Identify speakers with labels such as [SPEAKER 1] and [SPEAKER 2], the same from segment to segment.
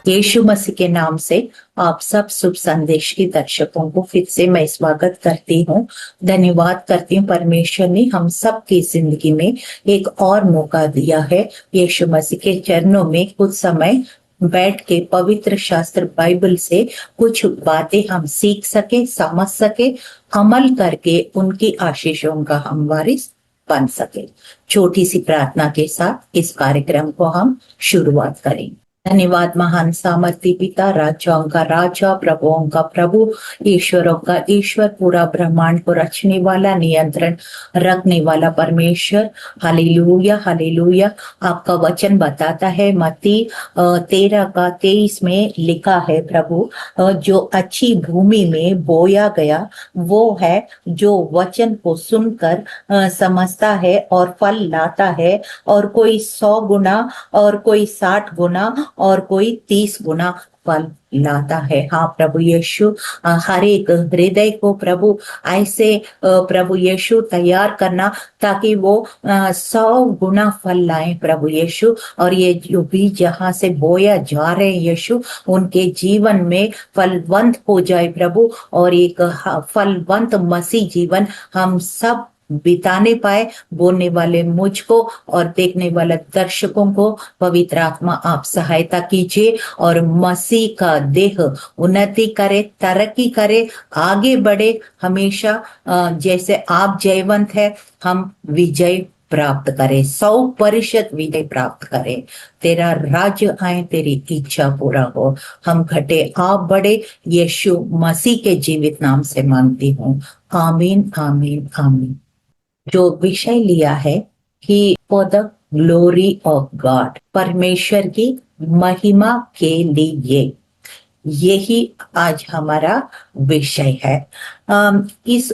[SPEAKER 1] यीशु मसीह के नाम से आप सब शुभ संदेश के दर्शकों को फिर से मैं स्वागत करती हूँ। धन्यवाद करती हूँ, परमेश्वर ने हम सब की जिंदगी में एक और मौका दिया है यीशु मसीह के चरणों में कुछ समय बैठ के पवित्र शास्त्र बाइबल से कुछ बातें हम सीख सके, समझ सके, अमल करके उनकी आशीषों का हम वारिस बन सके। छोटी सी प्रार्थना के साथ इस कार्यक्रम को हम शुरुआत करें। धन्यवाद महान सामर्थ्य पिता, राजाओं का राजा, प्रभुओं का प्रभु, ईश्वरों का ईश्वर, पूरा ब्रह्मांड को रचने वाला, नियंत्रण रखने वाला परमेश्वर। Hallelujah hallelujah. आपका वचन बताता है मत्ती 13:23 में लिखा है प्रभु, जो अच्छी भूमि में बोया गया वो है जो वचन को सुनकर समझता है और फल लाता है, और कोई 100 गुना और कोई 60 गुना और कोई 30 गुना फल लाता है। हाँ प्रभु यीशु, हर एक हृदय को प्रभु ऐसे प्रभु यीशु तैयार करना ताकि वो 100 गुना फल लाए प्रभु यीशु। और ये जो बीज जहाँ से बोया जा रहे हैं यीशु, उनके जीवन में फलवंत हो जाए प्रभु, और एक फलवंत मसीह जीवन हम सब बिताने पाए। बोलने वाले मुझको और देखने वाले दर्शकों को पवित्र आत्मा आप सहायता कीजिए, और मसीह का देह उन्नति करे, तरक्की करे, आगे बढ़े हमेशा। जैसे आप जयवंत है, हम विजय प्राप्त करें, 100% विजय प्राप्त करें। तेरा राज्य आए, तेरी इच्छा पूरा हो, हम घटे आप बढ़े। यीशु मसीह के जीवित नाम से मांगती हूँ, आमीन आमीन आमीन। जो विषय लिया है कि for the glory of God, परमेश्वर की महिमा के लिए, यही आज हमारा विषय है। इस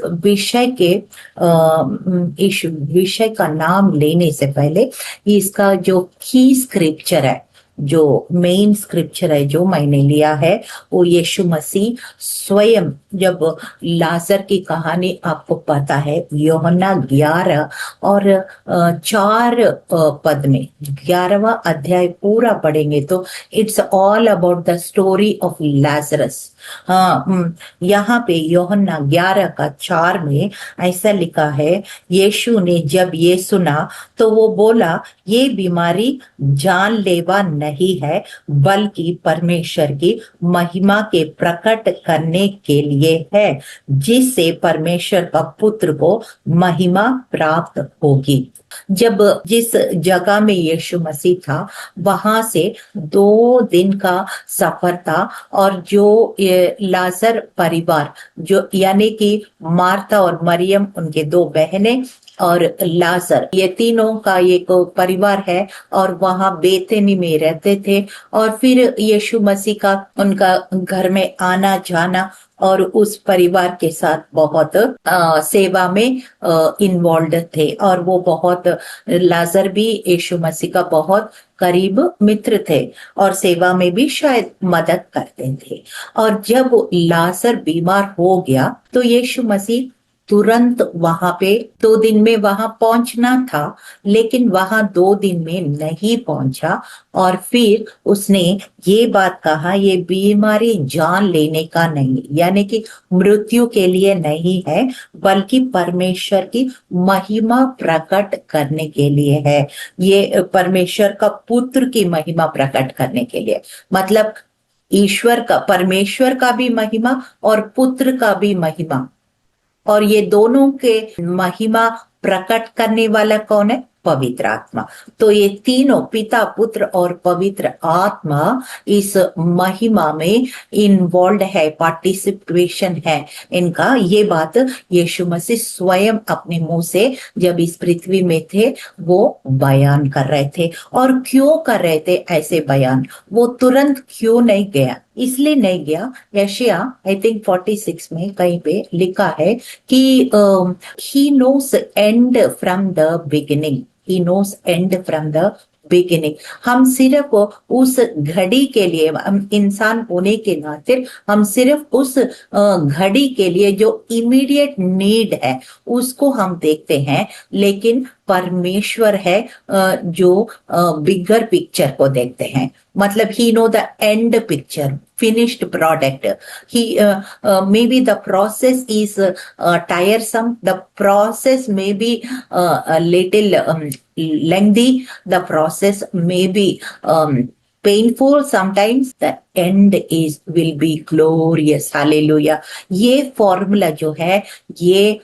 [SPEAKER 1] विषय का नाम लेने से पहले इसका जो की स्क्रिप्चर है, जो मेन स्क्रिप्चर है जो मैंने लिया है, वो यीशु मसीह स्वयं, जब लाजर की कहानी आपको पता है, यूहन्ना 11 और 4 पद में, 11वां अध्याय पूरा पढ़ेंगे तो it's all about the story of Lazarus. यहाँ पे यूहन्ना 11:4 में ऐसा लिखा है, यीशु ने जब ये सुना तो वो बोला, ये बीमारी जानलेवा नहीं है, बल्कि परमेश्वर की महिमा के प्रकट करने के लिए है, जिससे परमेश्वर का पुत्र को महिमा प्राप्त होगी। जब जिस जगह में यीशु मसीह था वहां से 2 दिन का सफर था, और जो लाजर परिवार, जो यानी कि मार्था और मरियम उनके 2 बहनें और लाजर, ये तीनों का एक परिवार है, और वहां बेतनी में रहते थे। और फिर यीशु मसीह का उनका घर में आना जाना, और उस परिवार के साथ बहुत सेवा में इन्वॉल्व थे, और वो बहुत, लाजर भी यीशु मसीह का बहुत करीब मित्र थे और सेवा में भी शायद मदद करते थे। और जब लाजर बीमार हो गया तो यीशु मसीह तुरंत वहां पे 2 दिन में वहां पहुंचना था, लेकिन वहां 2 दिन में नहीं पहुंचा। और फिर उसने ये बात कहा, ये बीमारी जान लेने का नहीं, यानी कि मृत्यु के लिए नहीं है, बल्कि परमेश्वर की महिमा प्रकट करने के लिए है। ये परमेश्वर का पुत्र की महिमा प्रकट करने के लिए, मतलब ईश्वर का, परमेश्वर का भी महिमा और पुत्र का भी महिमा, और ये दोनों के महिमा प्रकट करने वाला कौन है? पवित्र आत्मा। तो ये तीनों, पिता, पुत्र और पवित्र आत्मा, इस महिमा में इन्वॉल्व है, पार्टिसिपेशन है इनका। ये बात यीशु मसीह स्वयं अपने मुंह से जब इस पृथ्वी में थे वो बयान कर रहे थे। और क्यों कर रहे थे ऐसे बयान? वो तुरंत क्यों नहीं गया? इसलिए नहीं गया, यशायाह आई थिंक 46 में कहीं पे लिखा है कि he knows end from the beginning, he knows end from the beginning। हम सिर्फ उस घड़ी के लिए, हम इंसान होने के नाते हम सिर्फ उस घड़ी के लिए जो इमीडिएट नीड है उसको हम देखते हैं, लेकिन परमेश्वर है जो बिगर पिक्चर को देखते हैं, मतलब he know the end picture, finished product. He maybe the process is tiresome, the process may be a little lengthy, the process may be painful, sometimes the end is will be glorious. Hallelujah. ये formula जो है ये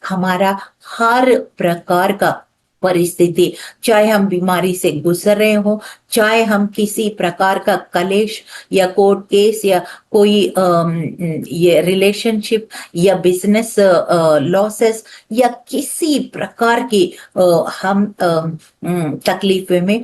[SPEAKER 1] हमारा हर प्रकार का परिस्थिति, चाहे हम बीमारी से गुजर रहे हो, चाहे हम किसी प्रकार का कलेश या कोर्ट केस या कोई ये रिलेशनशिप या बिजनेस लॉसेस या किसी प्रकार की हम तकलीफे में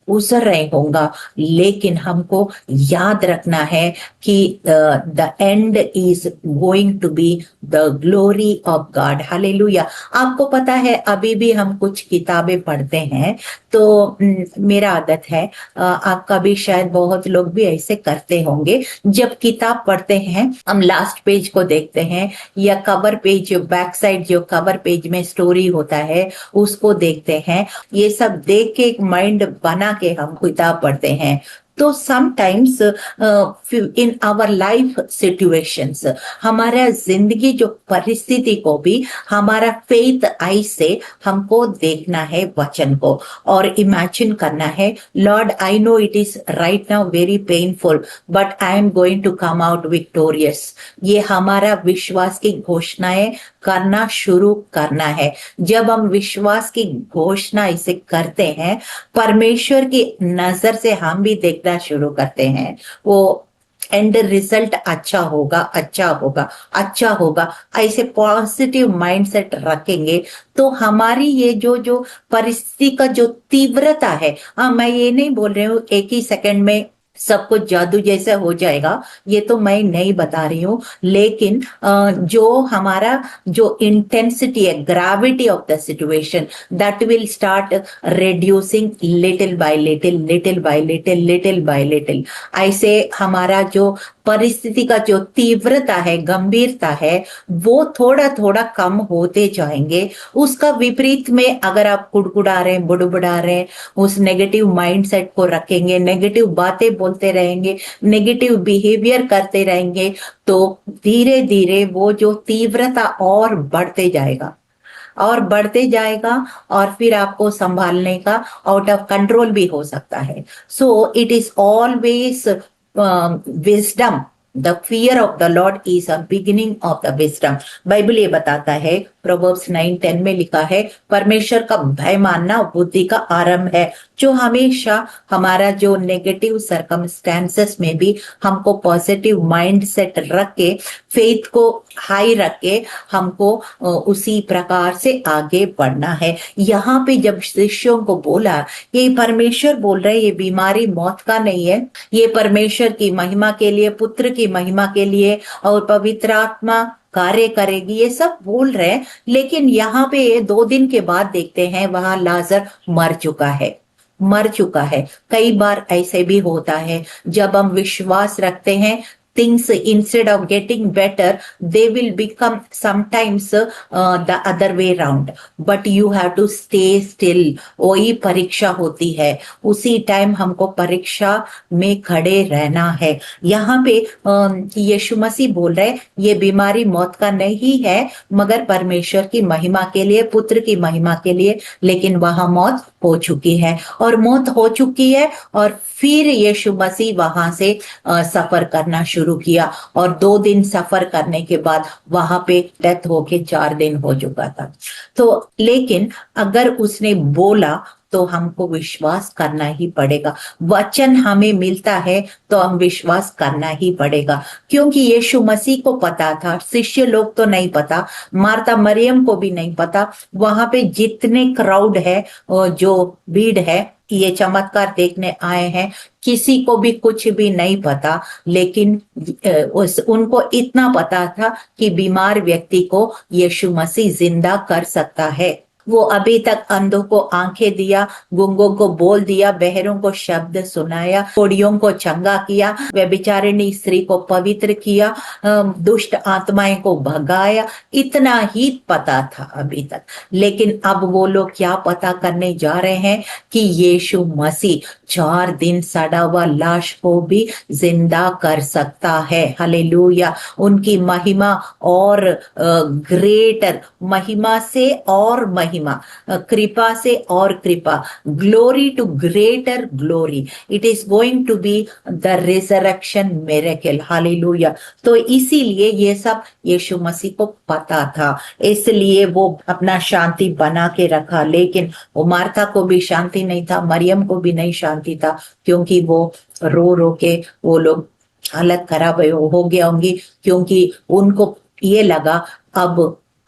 [SPEAKER 1] गुजर रहे होगा, लेकिन हमको याद रखना है कि the end is going to be the glory of God. Hallelujah. आपको पता है अभी भी हम कुछ किताबें पढ़ते हैं तो मेरा आदत है, आपका भी शायद बहुत लोग भी ऐसे करते होंगे, जब किताब पढ़ते हैं हम लास्ट पेज को देखते हैं या कवर पेज, बैक साइड जो कवर पेज में स्टोरी होता है उसको देखते हैं, ये सब देख के एक माइंड बना के हम किताब पढ़ते हैं। तो sometimes in our life situations, हमारा जिंदगी जो परिस्थिति को भी हमारा फेथ आई से हमको देखना है वचन को और इमेजिन करना है, Lord I know it is right now very painful but I am going to come out victorious. ये हमारा विश्वास की घोषणाएं करना शुरू करना है। जब हम विश्वास की घोषणा इसे करते हैं, परमेश्वर की नजर से हम भी देखना शुरू करते हैं, वो एंड रिजल्ट अच्छा होगा, अच्छा होगा, अच्छा होगा। ऐसे पॉजिटिव माइंडसेट रखेंगे तो हमारी ये जो जो परिस्थिति का जो तीव्रता है, हाँ मैं ये नहीं बोल रही हूँ एक ही सेकंड में सब कुछ जादू जैसा हो जाएगा, ये तो मैं नहीं बता रही हूँ, लेकिन जो हमारा जो इंटेंसिटी है, gravity of the situation, that will start reducing little bye little, little bye little, little bye little. ऐसे हमारा जो परिस्थिति का जो तीव्रता है, गंभीरता है, वो थोड़ा थोड़ा कम होते जाएंगे। उसका विपरीत में अगर आप कुड़कुड़ा रहे हैं, बुड़बुड़ा रहे हैं, उस नेगेटिव माइंडसेट को रखेंगे, नेगेटिव बातें बोलते रहेंगे, नेगेटिव बिहेवियर करते रहेंगे, तो धीरे धीरे वो जो तीव्रता और बढ़ते जाएगा और बढ़ते जाएगा और फिर आपको संभालने का आउट ऑफ कंट्रोल भी हो सकता है। So it is always wisdom, the fear of the Lord is a beginning of the wisdom। Bible ये बताता है, प्रोवर्ब्स 9:10 में लिखा है, परमेश्वर का भय मानना बुद्धि का आरंभ है। जो हमेशा हमारा जो नेगेटिव सर्कमस्टेंसेस में भी हमको पॉजिटिव माइंड सेट रख के, फेथ को हाई रख के हमको उसी प्रकार से आगे बढ़ना है। यहाँ पे जब शिष्यों को बोला, ये परमेश्वर बोल रहे, ये बीमारी मौत का नहीं है, ये परमेश्वर की महिमा के लिए, पुत्र की महिमा के लिए और पवित्र आत्मा कार्य करेगी, ये सब बोल रहे हैं। लेकिन यहाँ पे 2 दिन के बाद देखते हैं वहां लाजर मर चुका है, मर चुका है। कई बार ऐसे भी होता है, जब हम विश्वास रखते हैं, things instead of getting better they will become sometimes the other way round, but you have to stay still। वही परीक्षा होती है, उसी टाइम हमको परीक्षा में खड़े रहना है। यहाँ पे यीशु मसीह बोल रहे, ये बीमारी मौत का नहीं है मगर परमेश्वर की महिमा के लिए, पुत्र की महिमा के लिए, लेकिन वहां मौत हो चुकी है और मौत हो चुकी है। और फिर यीशु मसीह वहां से सफर करना शुरू किया और 2 दिन सफर करने के बाद वहां पे डेथ होके 4 दिन हो चुका था। तो लेकिन अगर उसने बोला तो हमको विश्वास करना ही पड़ेगा। वचन हमें मिलता है तो हम विश्वास करना ही पड़ेगा, क्योंकि यीशु मसीह को पता था, शिष्य लोग तो नहीं पता, मार्था मरियम को भी नहीं पता, वहां पे जितने क्राउड है, जो भीड़ है, ये चमत्कार देखने आए हैं, किसी को भी कुछ भी नहीं पता, लेकिन उनको इतना पता था कि बीमार व्यक्ति को यीशु मसीह जिंदा कर सकता है। वो अभी तक अंधों को आंखें दिया, गूंगों को बोल दिया, बहरों को शब्द सुनाया, कोढ़ियों को चंगा किया, व्यभिचारिणी स्त्री को पवित्र किया, दुष्ट आत्माएं को भगाया, इतना ही पता था अभी तक। लेकिन अब वो लोग क्या पता करने जा रहे हैं कि यीशु मसीह 4 दिन सड़ा हुआ लाश को भी जिंदा कर सकता है। हालेलुया। उनकी महिमा और ग्रेटर, महिमा से और महिमा, कृपा से और कृपा, glory to greater glory, it is going to be the resurrection miracle. Hallelujah. तो इसीलिए ये सब यीशु मसीह को पता था, इसलिए वो अपना शांति बना के रखा। लेकिन वो मार्था को भी शांति नहीं था, मरियम को भी नहीं शांति था, क्योंकि वो रो रो के वो लोग हालत खराब हो गया होंगी, क्योंकि उनको ये लगा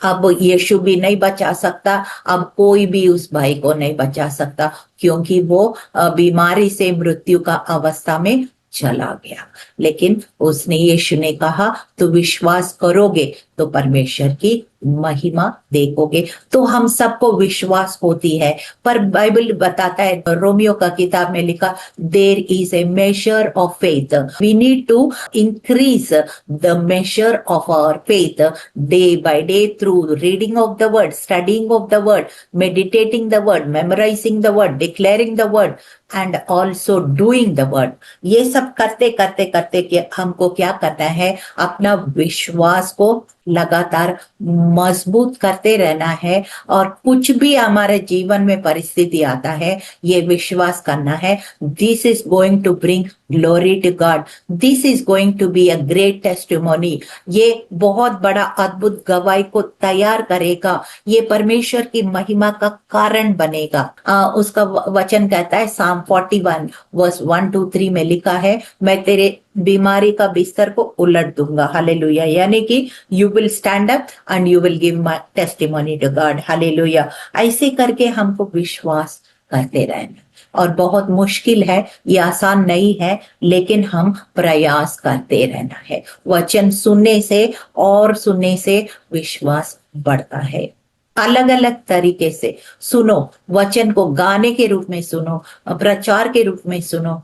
[SPEAKER 1] अब यीशु भी नहीं बचा सकता, अब कोई भी उस भाई को नहीं बचा सकता, क्योंकि वो बीमारी से मृत्यु का अवस्था में चला गया। लेकिन उसने, यीशु ने कहा तो विश्वास करोगे तो परमेश्वर की महिमा देखोगे। तो हम सबको विश्वास होती है, पर बाइबल बताता है, रोमियो का किताब में लिखा, there is a measure of faith, we need to increase the measure of our faith day by day through reading of the word, studying of the word, meditating the word, memorising the word, declaring the word and also doing the word. ये सब करते करते करते कि हमको क्या करना है, अपना विश्वास को लगातार मजबूत करते रहना है। और कुछ भी हमारे जीवन में परिस्थिति आता है, ये विश्वास करना है, this is going to bring glory to God, this is going to be a great testimony, ये बहुत बड़ा अद्भुत गवाही को तैयार करेगा, ये परमेश्वर की महिमा का कारण बनेगा। उसका वचन कहता है, साम 41 वर्स 1 to 3 में लिखा है, मैं तेरे बीमारी का बिस्तर को उलट दूंगा। हालेलुया। यानी कि you will stand up and you will give my testimony to God. Hallelujah. ऐसे करके हमको विश्वास करते रहना, और बहुत मुश्किल है, ये आसान नहीं है, लेकिन हम प्रयास करते रहना है। वचन सुनने से और सुनने से विश्वास बढ़ता है। अलग अलग तरीके से सुनो, वचन को गाने के रूप में सुनो, प्रचार के रूप में सुनो।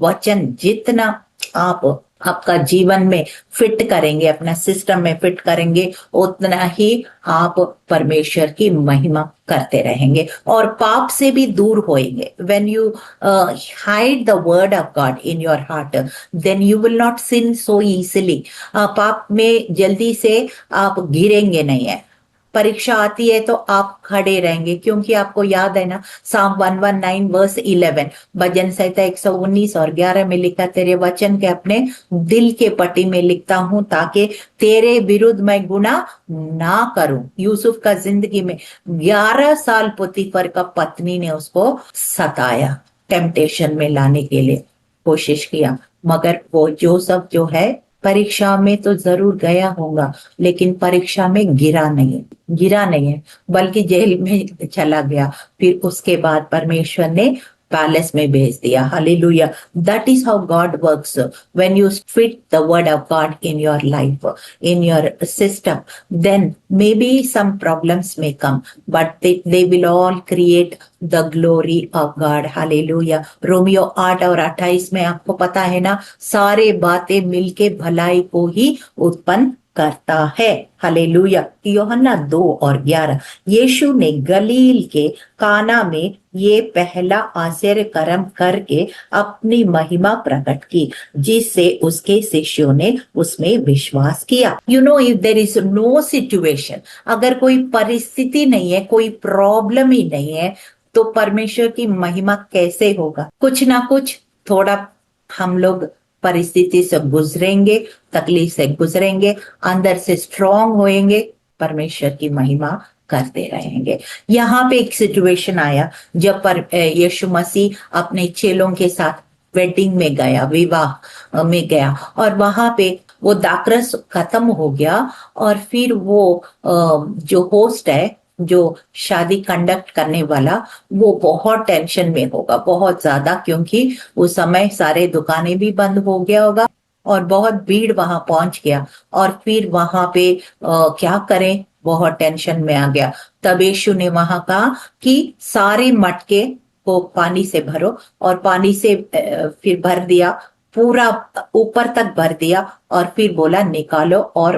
[SPEAKER 1] वचन जितना आप आपका जीवन में फिट करेंगे, अपना सिस्टम में फिट करेंगे, उतना ही आप परमेश्वर की महिमा करते रहेंगे और पाप से भी दूर होएंगे। When you hide the word of God in your heart, then you will not sin so easily. पाप में जल्दी से आप गिरेंगे नहीं है। परीक्षा आती है तो आप खड़े रहेंगे, क्योंकि आपको याद है ना, साम 119 वर्स 11, भजन संहिता 119 और 11 में लिखा, तेरे वचन के अपने दिल के पट्टी में लिखता हूं, ताकि तेरे विरुद्ध मैं गुनाह ना करूं। यूसुफ का जिंदगी में 11 साल पुतीफर का पत्नी ने उसको सताया, टेम्पटेशन में लाने के लिए कोशिश किया, मगर वो जोसेफ जो है, परीक्षा में तो जरूर गया होगा, लेकिन परीक्षा में गिरा नहीं है, बल्कि जेल में चला गया। फिर उसके बाद परमेश्वर ने पैलेस में भेज दिया। Hallelujah. That is how God works. When you fit the word of God in your life, in your system, then maybe some problems may come, but they will all create the glory of God. Hallelujah. Romeo 8 और 28 में आपको पता है ना, सारे बातें मिलके भलाई को ही उत्पन्न करता है। हालेलुया। यूहन्ना 2 और 11, यीशु ने गलील के काना में ये पहला आश्चर्य कर्म करके अपनी महिमा प्रकट की, जिससे उसके शिष्यों ने उसमें विश्वास किया। You know, if there is no situation, अगर कोई परिस्थिति नहीं है, कोई प्रॉब्लम ही नहीं है, तो परमेश्वर की महिमा कैसे होगा? कुछ ना कुछ थोड़ा हम लोग परिस्थिति से गुजरेंगे, तकलीफ से गुजरेंगे, अंदर से स्ट्रांग होएंगे, परमेश्वर की महिमा करते रहेंगे। यहाँ पे एक सिचुएशन आया जब पर यीशु मसीह अपने चेलों के साथ वेडिंग में गया, विवाह में गया, और वहां पे वो दाखरस खत्म हो गया, और फिर वो जो होस्ट है, जो शादी कंडक्ट करने वाला, वो बहुत टेंशन में होगा, बहुत ज्यादा, क्योंकि उस समय सारे दुकानें भी बंद हो गया होगा और बहुत भीड़ वहां पहुंच गया और फिर वहां पे क्या करें, बहुत टेंशन में आ गया। तब यीशु ने वहां कहा कि सारे मटके को पानी से भरो, और पानी से फिर भर दिया, पूरा ऊपर तक भर दिया, और फिर बोला निकालो और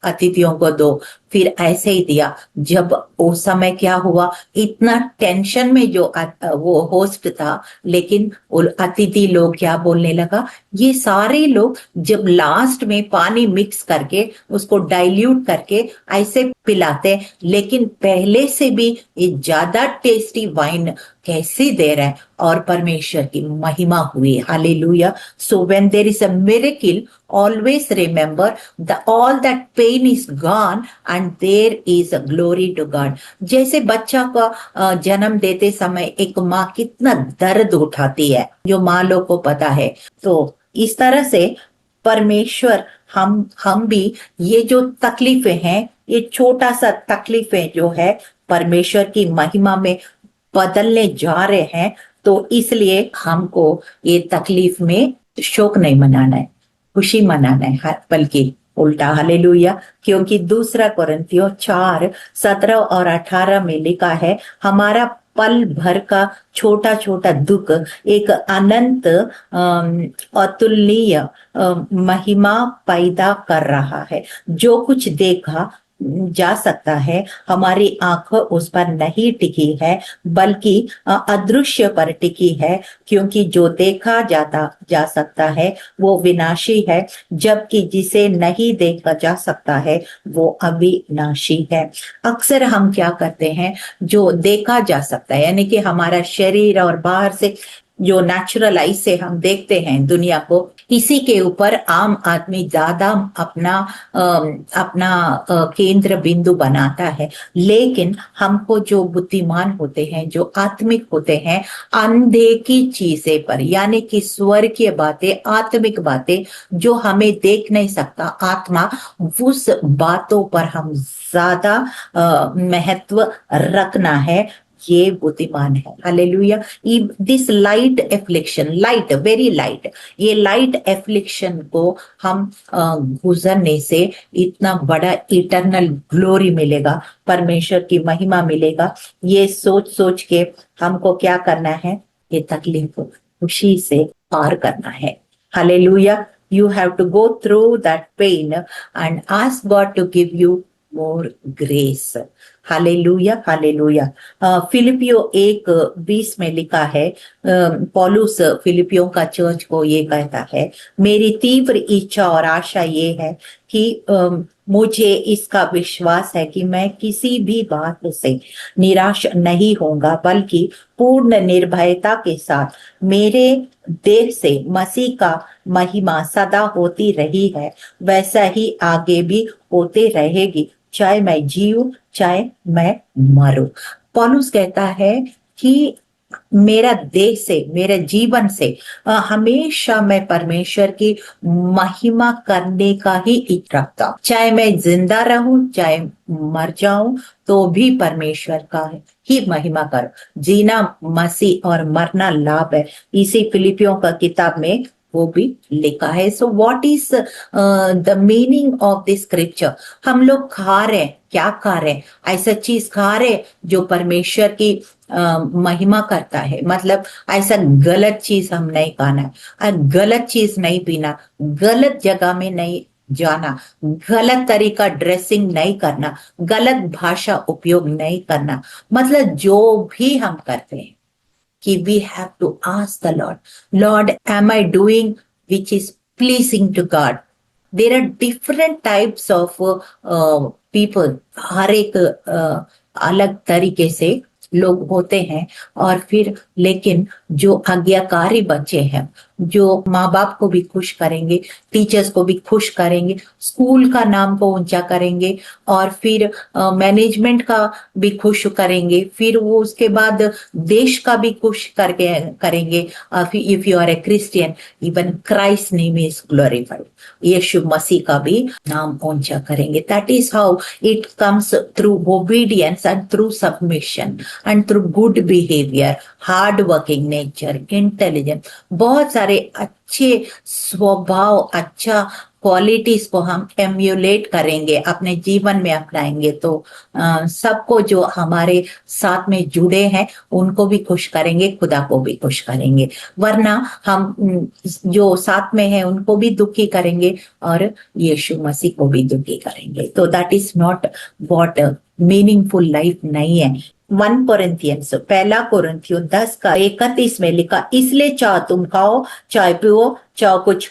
[SPEAKER 1] अतिथियों को दो। फिर ऐसे ही दिया। जब उस समय क्या हुआ, इतना टेंशन में जो वो होस्ट था, लेकिन अतिथि लोग क्या बोलने लगा, ये सारे लोग जब लास्ट में पानी मिक्स करके उसको डाइल्यूट करके ऐसे पिलाते, लेकिन पहले से भी ये ज्यादा टेस्टी वाइन कैसे दे रहे हैं। और परमेश्वर की महिमा हुई। Hallelujah. So when there is a miracle, always remember the all that pain is gone and there is a glory to God. जैसे बच्चा का जन्म देते समय एक माँ कितना दर्द उठाती है, जो माँ लोग को पता है, तो इस तरह से परमेश्वर हम भी ये जो तकलीफें हैं, ये छोटा सा तकलीफें जो है परमेश्वर की महिमा में बदलने जा रहे हैं। तो इसलिए हमको ये तकलीफ में शोक नहीं मनाना है, खुशी मनाना है, बल्कि उल्टा। हालेलुया। क्योंकि दूसरा कोरिन्थियों 4:17 और 18 में लिखा है, हमारा पल भर का छोटा छोटा दुख एक अनंत अतुलनीय महिमा पैदा कर रहा है। जो कुछ देखा जा सकता है, हमारी आंख उस पर नहीं टिकी है, बल्कि अदृश्य पर टिकी है। क्योंकि जो देखा जा सकता है वो विनाशी है, जबकि जिसे नहीं देखा जा सकता है वो अविनाशी है। अक्सर हम क्या करते हैं, जो देखा जा सकता है, यानी कि हमारा शरीर और बाहर से जो नेचुरल आई से हम देखते हैं दुनिया को, इसी के ऊपर आम आदमी ज्यादा अपना केंद्र बिंदु बनाता है। लेकिन हमको जो बुद्धिमान होते हैं, जो आत्मिक होते हैं, अनदेखी चीजें पर, यानी कि स्वर्गीय बातें, आत्मिक बातें जो हमें देख नहीं सकता आत्मा, उस बातों पर हम ज्यादा महत्व रखना है। ये बुद्धिमान है। Hallelujah. This light affliction, light, very light, ये लाइट एफ्लिक्शन को हम गुजरने से इतना बड़ा इटर्नल ग्लोरी मिलेगा, परमेश्वर की महिमा मिलेगा। ये सोच सोच के हमको क्या करना है, ये तकलीफ खुशी से पार करना है। Hallelujah. You have to go through that pain and ask God to give you more grace. Hallelujah, hallelujah. फिलिपियो 1:20 में लिखा है, पौलुस फिलिपियों का चर्च को ये कहता है, मेरी तीव्र इच्छा और आशा ये है कि मुझे इसका विश्वास है कि मैं किसी भी बात से निराश नहीं होऊंगा, बल्कि पूर्ण निर्भयता के साथ मेरे देह से मसीह का महिमा सदा होती रही है, वैसा ही आगे भी होते रहेगी, चाहे मैं जीऊं चाहे मैं मरूं। पौलुस कहता है कि मेरा देह से, मेरे जीवन से हमेशा मैं परमेश्वर की महिमा करने का ही इच्छा रखता हूं। चाहे मैं जिंदा रहूं चाहे मर जाऊं, तो भी परमेश्वर का ही महिमा करो। जीना मसीह और मरना लाभ है, इसी फिलिपियों का किताब में वो भी लिखा है। So what is the meaning of this scripture? हम लोग खा रहे हैं, क्या खा रहे हैं? ऐसा चीज खा रहे जो परमेश्वर की महिमा करता है। मतलब ऐसा गलत चीज हम नहीं खाना, गलत चीज नहीं पीना, गलत जगह में नहीं जाना, गलत तरीका ड्रेसिंग नहीं करना, गलत भाषा उपयोग नहीं करना। मतलब जो भी हम करते हैं कि we have to ask the Lord, Lord, am I doing which is pleasing to God? There are different types of people. हर एक अलग तरीके से लोग होते हैं। और फिर लेकिन जो आज्ञाकारी बच्चे हैं, जो माँ बाप को भी खुश करेंगे, टीचर्स को भी खुश करेंगे, स्कूल का नाम को ऊंचा करेंगे, और फिर मैनेजमेंट का भी खुश करेंगे, फिर वो उसके बाद देश का भी खुश करके करेंगे। If you are a Christian, even Christ name is glorified, यीशु मसीह का भी नाम ऊंचा करेंगे। That is how it comes through obedience and through submission and through good behavior. Hard working nature, intelligence, बहुत सारे अच्छे स्वभाव, अच्छा क्वालिटीज को हम एम्यूलेट करेंगे, अपने जीवन में अपनाएंगे तो सबको जो हमारे साथ में जुड़े हैं उनको भी खुश करेंगे, खुदा को भी खुश करेंगे। वरना हम जो साथ में है उनको भी दुखी करेंगे और यीशु मसीह को भी दुखी करेंगे। तो that is not what meaningful life नहीं है। 1 कोरिन्थियंस, पहला कोरिन्थियों 10 का 31 में लिखा, इसलिए चाहे तुम खाओ चाहे पियो चाहे कुछ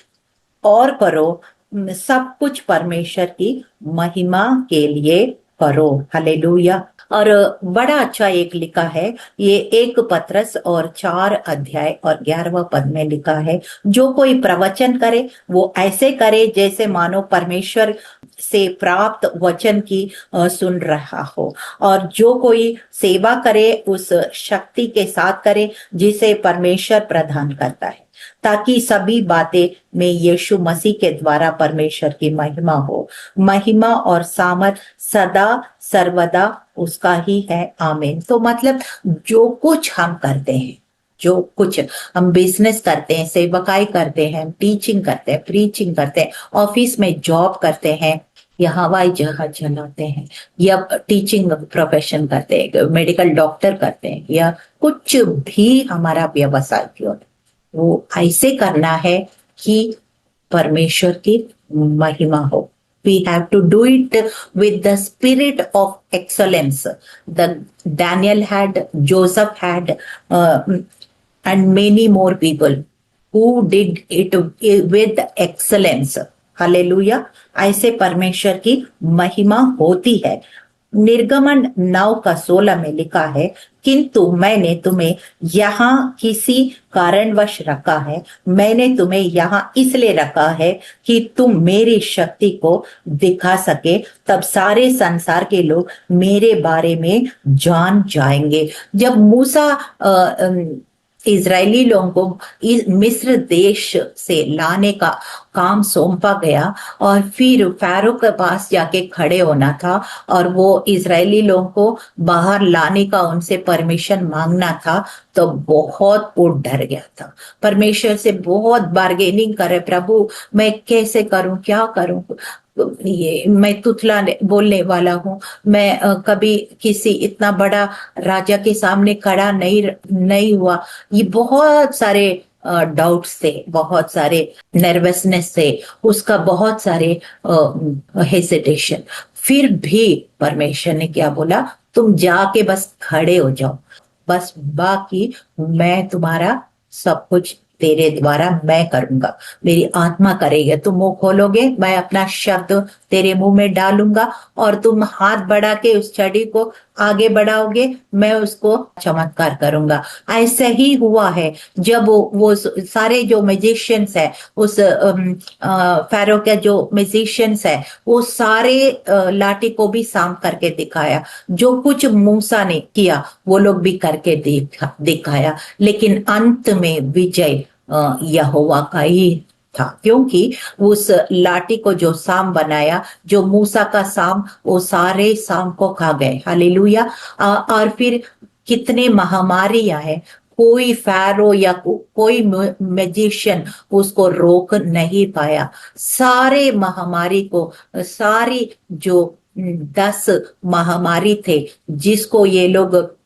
[SPEAKER 1] और करो, सब कुछ परमेश्वर की महिमा के लिए करो। हालेलुया। और बड़ा अच्छा एक लिखा है, ये 1 पत्रस और 4 अध्याय और 11वां पद में लिखा है, जो कोई प्रवचन करे वो ऐसे करे जैसे मानो परमेश्वर से प्राप्त वचन की सुन रहा हो, और जो कोई सेवा करे उस शक्ति के साथ करे जिसे परमेश्वर प्रदान करता है, ताकि सभी बातें में यीशु मसीह के द्वारा परमेश्वर की महिमा हो। महिमा और सामर्थ सदा सर्वदा उसका ही है। आमीन। तो मतलब जो कुछ हम करते हैं, जो कुछ हम बिजनेस करते हैं, सेवकाई करते हैं, टीचिंग करते हैं, प्रीचिंग करते हैं, ऑफिस में जॉब करते हैं, या हवाई जहाज चलाते हैं, या टीचिंग प्रोफेशन करते हैं, मेडिकल डॉक्टर करते हैं, या कुछ भी हमारा व्यवसाय क्यों, वो ऐसे करना है कि परमेश्वर की महिमा हो। We have to do it with the spirit of excellence. The Daniel had, Joseph had, and many more people who did it with excellence. Hallelujah. ऐसे परमेश्वर की महिमा होती है। निर्गमन 9 का 16 में लिखा है, किंतु मैंने तुम्हें यहाँ किसी कारणवश रखा है, मैंने तुम्हें यहाँ इसलिए रखा है कि तुम मेरी शक्ति को दिखा सके, तब सारे संसार के लोग मेरे बारे में जान जाएंगे। जब मूसा इजरायली लोगों को मिस्र देश से लाने का काम सौंपा गया और फिर फैरो के पास जाके खड़े होना था और वो इजरायली लोगों को बाहर लाने का उनसे परमिशन मांगना था, तो बहुत वो डर गया था। परमेश्वर से बहुत बार्गेनिंग करे, प्रभु मैं कैसे करूं, क्या करूं, ये मैं तुतला बोलने वाला हूँ, मैं कभी किसी इतना बड़ा राजा के सामने खड़ा नहीं हुआ। ये बहुत सारे डाउट्स थे, बहुत सारे नर्वसनेस थे, उसका बहुत सारे हेसिटेशन। फिर भी परमेश्वर ने क्या बोला, तुम जाके बस खड़े हो जाओ, बस बाकी मैं तुम्हारा सब कुछ तेरे द्वारा मैं करूंगा, मेरी आत्मा करेगी। तुम मुंह खोलोगे, मैं अपना शब्द तेरे मुंह में डालूंगा और तुम हाथ बढ़ा के उस छड़ी को आगे बढ़ाओगे, मैं उसको चमत्कार करूंगा। ऐसा ही हुआ है जब वो सारे जो म्यूजिशियंस है, उस फैरो के जो म्यूजिशियंस है, वो सारे लाठी को भी सांप करके दिखाया। जो कुछ मूसा ने किया वो लोग भी करके दिखाया, लेकिन अंत में विजय यहोवा का ही था, क्योंकि उस लाठी को जो सांप बनाया, जो मूसा का सांप, वो सारे सांप को खा गए। हालेलुया। और फिर कितने महामारियां है, कोई फैरो या कोई मैजिशियन उसको रोक नहीं पाया। सारे महामारी को, सारी जो 10 महामारी थे जिसको ये लोग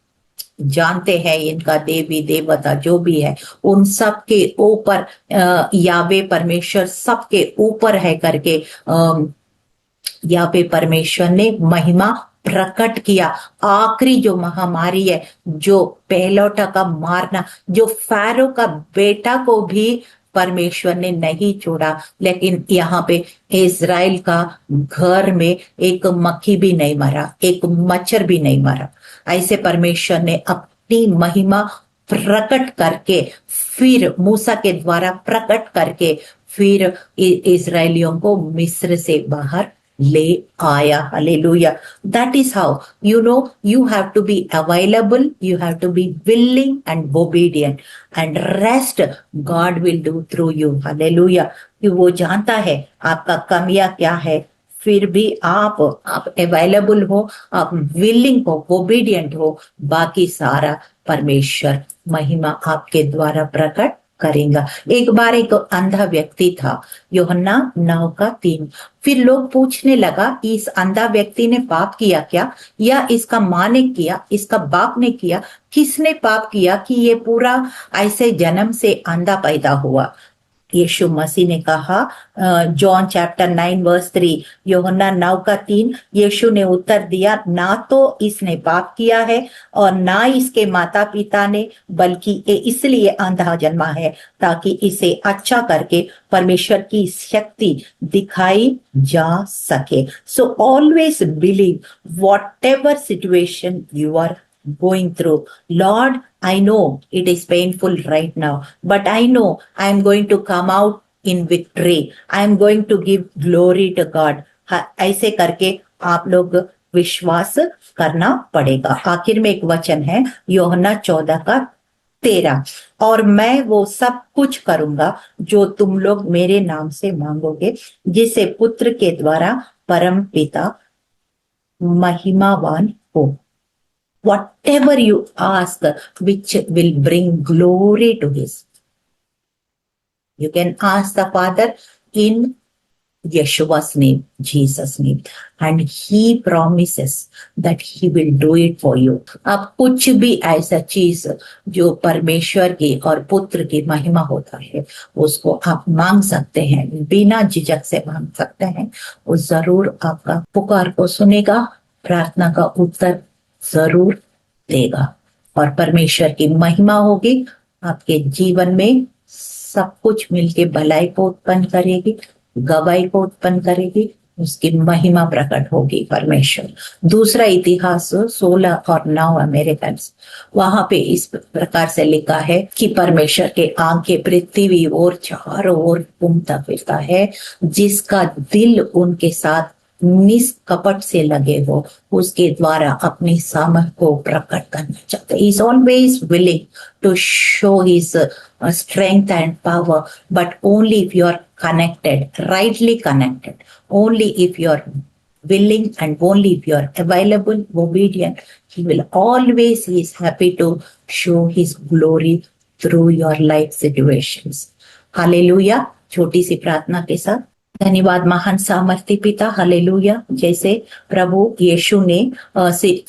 [SPEAKER 1] जानते हैं, इनका देवी देवता जो भी है, उन सब के ऊपर यावे परमेश्वर सबके ऊपर है करके यावे परमेश्वर ने महिमा प्रकट किया। आखिरी जो महामारी है, जो पहलौठा का मारना, जो फैरो का बेटा को भी परमेश्वर ने नहीं छोड़ा, लेकिन यहाँ पे इज़राइल का घर में एक मक्खी भी नहीं मरा, एक मच्छर भी नहीं मरा। ऐसे परमेश्वर ने अपनी महिमा प्रकट करके, फिर मूसा के द्वारा प्रकट करके, फिर इजरायलियों को मिस्र से बाहर ले आया। Hallelujah. That is how, you have to be available, you have to be willing and obedient, and rest God will do through you. Hallelujah. कि वो जानता है आपका कमियां क्या है, फिर भी आप अवेलेबल हो, आप विलिंग हो, ओबीडियंट हो, बाकी सारा परमेश्वर महिमा आपके द्वारा प्रकट करेगा। एक बार एक अंधा व्यक्ति था, यूहन्ना 9:3। फिर लोग पूछने लगा कि इस अंधा व्यक्ति ने पाप किया क्या, या इसका माँ ने किया, इसका बाप ने किया, किसने पाप किया कि ये पूरा ऐसे जन्म से अंधा पैदा हुआ। यीशु मसीह ने कहा, जॉन चैप्टर 9:3, यूहन्ना 9:3, यीशु ने उत्तर दिया, ना तो इसने पाप किया है और ना इसके माता पिता ने, बल्कि ये इसलिए अंधा जन्मा है ताकि इसे अच्छा करके परमेश्वर की शक्ति दिखाई जा सके। So always believe whatever situation you are going through. Lord, I know it is painful right now, but I know I am going to come out in victory. I am going to give glory to God. ऐसे करके आप लोग विश्वास करना पड़ेगा। आखिर में एक वचन है यूहन्ना 14:13, और मैं वो सब कुछ करूंगा जो तुम लोग मेरे नाम से मांगोगे, जिसे पुत्र के द्वारा परम पिता महिमावान हो। Whatever you ask, which will bring glory to His. You can ask the Father in Yeshua's name, Jesus' name, and He promises that He will do it for you. अब कुछ भी ऐसा चीज जो परमेश्वर की और पुत्र की महिमा होता है, उसको आप मांग सकते हैं, बिना झिझक से मांग सकते हैं। वो जरूर आपका पुकार को सुनेगा, प्रार्थना का उत्तर जरूर देगा, और परमेश्वर की महिमा होगी। आपके जीवन में सब कुछ मिलके भलाई को उत्पन्न करेगी, गवाही को उत्पन्न करेगी, उसकी महिमा प्रकट होगी परमेश्वर। दूसरा इतिहास 16 और 9 अमेरिकन, वहां पे इस प्रकार से लिखा है कि परमेश्वर के आंखें पृथ्वी और चारों ओर घूमता फिरता है, जिसका दिल उनके साथ निष्कपट से लगे हो, उसके द्वारा अपनी सामर्थ को प्रकट करना चाहते हैं। He is always willing to show his strength and power, but only if you are connected, rightly connected. Only if you are willing and only if you are available, obedient, he will always, he is happy to show his glory through your life situations. Hallelujah. छोटी सी प्रार्थना के साथ। धन्यवाद महान सामर्थ्य पिता, hallelujah. जैसे प्रभु यीशु ने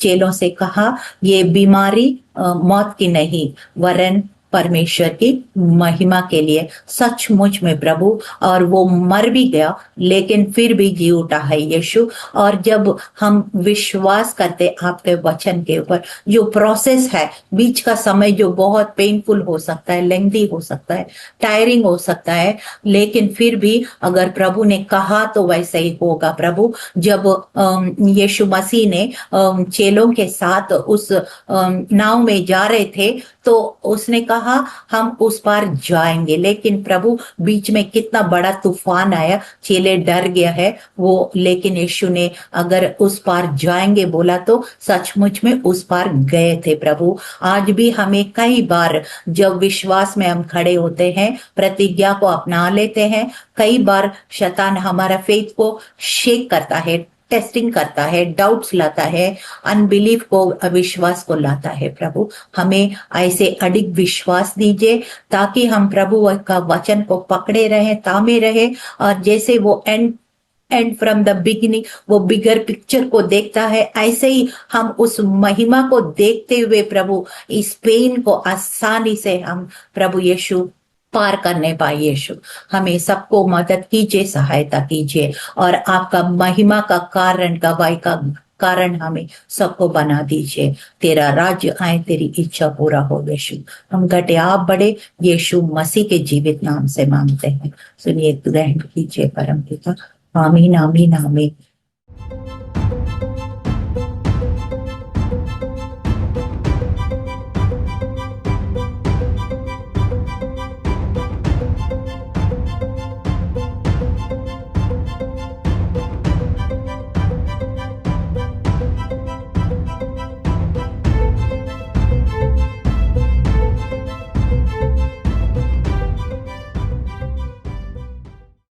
[SPEAKER 1] चेलों से कहा, ये बीमारी मौत की नहीं वरन परमेश्वर की महिमा के लिए, सचमुच में प्रभु, और वो मर भी गया लेकिन फिर भी जी उठा है यीशु। और जब हम विश्वास करते आपके वचन के ऊपर, जो प्रोसेस है, बीच का समय जो बहुत पेनफुल हो सकता है, लेंथी हो सकता है, टायरिंग हो सकता है, लेकिन फिर भी अगर प्रभु ने कहा तो वैसे ही होगा प्रभु। जब यीशु मसीह ने चेलों के साथ उस नाव में जा रहे थे तो उसने कहा हम उस पार जाएंगे, लेकिन प्रभु बीच में कितना बड़ा तूफान आया, चेले डर गया है वो, लेकिन यीशु ने अगर उस पार जाएंगे बोला तो सचमुच में उस पार गए थे प्रभु। आज भी हमें कई बार जब विश्वास में हम खड़े होते हैं, प्रतिज्ञा को अपना लेते हैं, कई बार शैतान हमारा फेथ को शेक करता है, टेस्टिंग करता है, डाउट्स लाता है, अनबिलीफ को, अविश्वास को लाता है। प्रभु हमें ऐसे अडिग विश्वास दीजिए ताकि हम प्रभु का वचन को पकड़े रहे, थामे रहे, और जैसे वो एंड फ्रॉम द बिगिनिंग वो बिगर पिक्चर को देखता है, ऐसे ही हम उस महिमा को देखते हुए प्रभु इस पेन को आसानी से हम प्रभु यीशु पार करने पाए। यीशु हमें सबको मदद कीजिए, सहायता कीजिए, और आपका महिमा का कारण, गवाही का कारण हमें सबको बना दीजिए। तेरा राज्य आए, तेरी इच्छा पूरा हो यीशु। हम घटे आप बड़े, यीशु मसीह के जीवित नाम से मांगते हैं, सुनिए, ग्रहण कीजिए परम पिता। आमीन आमीन आमीन।